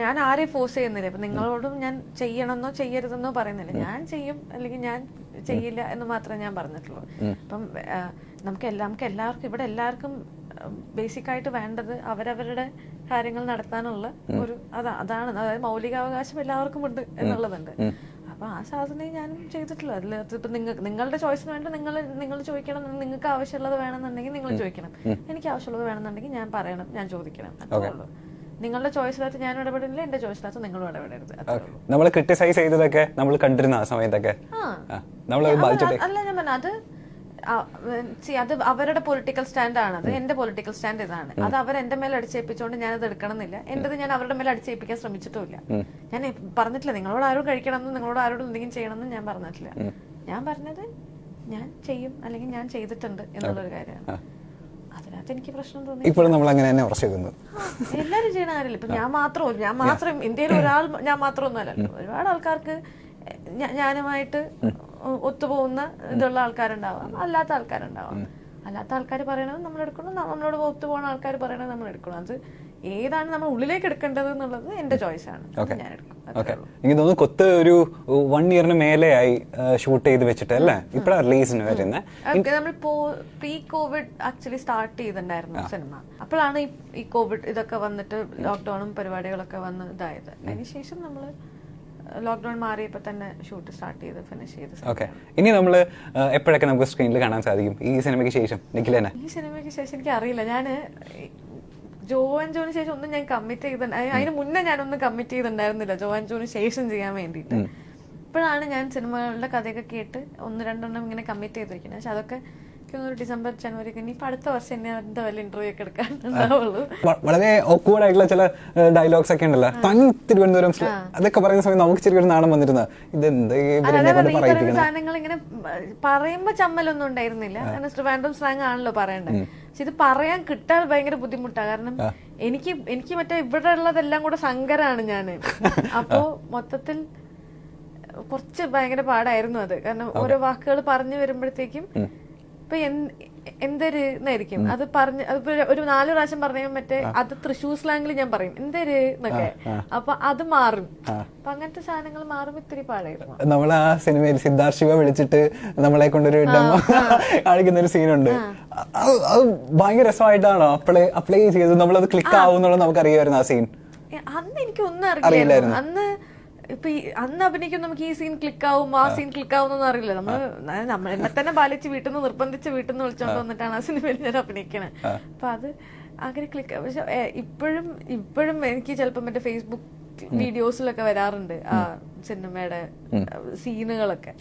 ഞാൻ ആരെയും ഫോഴ്സ് ചെയ്യുന്നില്ല. ഇപ്പൊ നിങ്ങളോടും ഞാൻ ചെയ്യണമെന്നോ ചെയ്യരുതെന്നോ പറയുന്നില്ല. ഞാൻ ചെയ്യും അല്ലെങ്കിൽ ഞാൻ ചെയ്യില്ല എന്ന് മാത്രമേ ഞാൻ പറഞ്ഞിട്ടുള്ളൂ. ഇപ്പം നമുക്ക് എല്ലാവർക്കും ഇവിടെ എല്ലാവർക്കും ബേസിക് ആയിട്ട് വേണ്ടത് അവരവരുടെ കാര്യങ്ങൾ നടത്താനുള്ള ഒരു അതാണ്. അതായത് മൗലികാവകാശം എല്ലാവർക്കും ഉണ്ട് എന്നുള്ളതുണ്ട്. അപ്പൊ ആ സാധനം ഞാനും ചെയ്തിട്ടുള്ളൂ. അതിൽ ഇപ്പൊ നിങ്ങളുടെ ചോയ്സിന് വേണ്ടി നിങ്ങൾ ചോദിക്കണം. നിങ്ങൾക്ക് ആവശ്യമുള്ളത് വേണമെന്നുണ്ടെങ്കിൽ നിങ്ങൾ ചോദിക്കണം. എനിക്ക് ആവശ്യമുള്ളത് വേണമെന്നുണ്ടെങ്കിൽ ഞാൻ പറയണം, ഞാൻ ചോദിക്കണം. അത്രേ ഉള്ളൂ. നിങ്ങളുടെ ചോയ്സിനകത്ത് ഞാൻ ഇടപെടില്ല, എന്റെ ചോയ്സിനകത്ത് നിങ്ങളും ഇടപെടരുത്. നമ്മൾ ക്രിട്ടിസൈസ് ചെയ്തതൊക്കെ നമ്മൾ കണ്ടിരുന്ന ആ സമയത്തൊക്കെ അല്ല ഞാൻ പറഞ്ഞ അത് അവരുടെ പൊളിറ്റിക്കൽ സ്റ്റാൻഡ് ആണ്. അത് എന്റെ പൊളിറ്റിക്കൽ സ്റ്റാൻഡ് ഇതാണ്. അത് അവർ എന്റെ മേലെ അടിച്ചേൽപ്പിച്ചുകൊണ്ട് ഞാനത് എടുക്കണമെന്നില്ല. എന്റേത് ഞാൻ അവരുടെ മേലെ അടിച്ചേൽപ്പിക്കാൻ ശ്രമിച്ചിട്ടുമില്ല. ഞാൻ പറഞ്ഞിട്ടില്ല നിങ്ങളോട് ആരും കഴിക്കണമെന്നും നിങ്ങളോട് ആരോടും എന്തെങ്കിലും ചെയ്യണമെന്നും ഞാൻ പറഞ്ഞിട്ടില്ല. ഞാൻ പറഞ്ഞത് ഞാൻ ചെയ്യും അല്ലെങ്കിൽ ഞാൻ ചെയ്തിട്ടുണ്ട് എന്നുള്ളൊരു കാര്യമാണ്. അതിനകത്ത് എനിക്ക് പ്രശ്നം തോന്നി. ഇപ്പോഴും നമ്മൾ അങ്ങനെ തന്നെ ഉറച്ചു എല്ലാരും ചെയ്യണ കാര്യമില്ല. ഇപ്പൊ ഞാൻ മാത്രം ഇന്ത്യയിൽ ഒരാൾ ഞാൻ മാത്രമൊന്നും അല്ലല്ലോ. ഒരുപാട് ആൾക്കാർക്ക് ഞാനുമായിട്ട് ഒത്തുപോകുന്ന ഇതുള്ള ആൾക്കാരുണ്ടാവാം, അല്ലാത്ത ആൾക്കാരുണ്ടാവാം. അല്ലാത്ത ആൾക്കാർ പറയണത് നമ്മൾ എടുക്കണം, നമ്മളോട് ഒത്തുപോകുന്ന ആൾക്കാർ പറയണത് നമ്മൾ എടുക്കണം. അത് ഏതാണ് നമ്മൾ ഉള്ളിലേക്ക് എടുക്കേണ്ടത് എന്നുള്ളത് എന്റെ ചോയ്സ് ആണ്. ഞാൻ എടുക്കും. എനിക്ക് തോന്നുന്നു കൊത്ത് ഒരു 1 ഇയറിന് മേലെയായി ഷൂട്ട് ചെയ്ത് വെച്ചിട്ട് അല്ലേ ഇപ്പഴാണ് റിലീസിന് വരുന്നത്. നമ്മൾ പ്രീ കോവിഡ് ആക്ച്വലി സ്റ്റാർട്ട് ചെയ്തിട്ടുണ്ടായിരുന്നു സിനിമ. അപ്പോഴാണ് ഈ കോവിഡ് ഇതൊക്കെ വന്നിട്ട് ലോക്ക്ഡൌണും പരിപാടികളൊക്കെ വന്ന് ഇതായത്. അതിനുശേഷം നമ്മള് ലോക്ക്ഡൌൺ മാറിയപ്പോ തന്നെ ഷൂട്ട് സ്റ്റാർട്ട് ചെയ്ത് ഫിനിഷ് ചെയ്ത്. ഓക്കെ, ഇനി നമ്മള് എപ്പോഴൊക്കെ നമുക്ക് സ്ക്രീനിൽ കാണാൻ സാധിക്കും ഈ സിനിമയ്ക്ക് ശേഷം? നിഖിലേന, ഈ സിനിമയ്ക്ക് ശേഷം എനിക്ക് അറിയില്ല. ഞാന് ജോ ആൻഡ് ജോന് ശേഷം ഒന്നും ഞാൻ കമ്മിറ്റ് ചെയ്തിട്ടുണ്ടായി. അതിന് മുന്നേ ഞാനൊന്നും കമ്മിറ്റ് ചെയ്തിട്ടുണ്ടായിരുന്നില്ല ജോ ആൻഡ് ജോന് ശേഷം ചെയ്യാൻ വേണ്ടിയിട്ട്. ഇപ്പോഴാണ് ഞാൻ സിനിമകളുടെ കഥയൊക്കെ കേട്ട് 1-2 ഇങ്ങനെ കമ്മിറ്റ് ചെയ്തിരിക്കുന്നത്. പക്ഷെ അതൊക്കെ ഒരു ഡിസംബർ ജനുവരി ഇനിയിപ്പോ അടുത്ത വർഷം എന്നെ അതിന്റെ വല്ല ഇന്റർവ്യൂ ഒക്കെ എടുക്കാനുണ്ടാവുള്ളൂ. വളരെ ഓക്വേർഡ് ആയിട്ടുള്ള ചില ഡയലോഗ്സ് ഒക്കെ ഉണ്ടല്ലോ, തനി തിരുവനന്തപുരം അതൊക്കെ പറയുന്ന സമയത്ത് നമുക്ക് ചെറിയൊരു നാണം വന്നിരുന്നത് ഇതെന്ത് സാധനങ്ങൾ ഇങ്ങനെ പറയുമ്പോ ചമ്മലൊന്നും ഉണ്ടായിരുന്നില്ല. കാരണം ട്രിവാൻഡ്രം സ്ലാങ് ആണല്ലോ പറയണ്ടത്. പക്ഷെ ഇത് പറയാൻ കിട്ടാൻ ഭയങ്കര ബുദ്ധിമുട്ടാണ്. കാരണം എനിക്ക് മറ്റേ ഇവിടെ ഉള്ളതെല്ലാം കൂടെ സങ്കരാണ് ഞാന്. അപ്പോ മൊത്തത്തിൽ കുറച്ച് ഭയങ്കര പാടായിരുന്നു അത്. കാരണം ഓരോ വാക്കുകൾ പറഞ്ഞു വരുമ്പോഴത്തേക്കും ഇപ്പൊ എന്തൊരു എന്നായിരിക്കും അത് പറഞ്ഞ് അതിപ്പോ ഒരു 4 പ്രാവശ്യം പറഞ്ഞ മറ്റേ അത് തൃശ്ശൂർ സ്ലാങ്ങിൽ ഞാൻ പറയും എന്തൊരു എന്നൊക്കെ. അപ്പൊ അത് മാറും. അപ്പൊ അങ്ങനത്തെ സാധനങ്ങൾ മാറും. ഇത്തിരി പാടായിരുന്നു. നമ്മൾ ആ സിനിമയിൽ സിദ്ധാർത്ഥ് ശിവ വിളിച്ചിട്ട് നമ്മളെ കൊണ്ടൊരു ഡെമോ കാണിക്കുന്ന ഒരു സീനുണ്ട്. അത് ഭയങ്കര രസമായിട്ടാണോ അപ്ലൈ ചെയ്തത്? നമ്മളത് ക്ലിക്ക് ആവുന്നുള്ളത് നമുക്ക് അറിയാമായിരുന്നു ആ സീൻ? അന്ന് എനിക്ക് ഒന്നും അറിയില്ലായിരുന്നു. അന്ന് അഭിനയിക്കും നമുക്ക് ഈ സീൻ ക്ലിക്ക് ആവും ആ സീൻ ക്ലിക്ക് ആവുന്നൊന്നും അറിയില്ല. നമ്മൾ എന്നെ തന്നെ പാലിച്ച് വീട്ടിൽ നിന്ന് നിർബന്ധിച്ച് വീട്ടിൽ നിന്ന് വിളിച്ചോണ്ട് വന്നിട്ടാണ് ആ സിനിമയിൽ ഞാൻ അഭിനയിക്കണേ. അപ്പൊ അത് അങ്ങനെ ക്ലിക്ക്. പക്ഷെ ഇപ്പോഴും എനിക്ക് ചിലപ്പോ മറ്റേ ഫേസ്ബുക്ക് വീഡിയോസിലൊക്കെ വരാറുണ്ട് ആ സിനിമയുടെ സീനുകളൊക്കെ.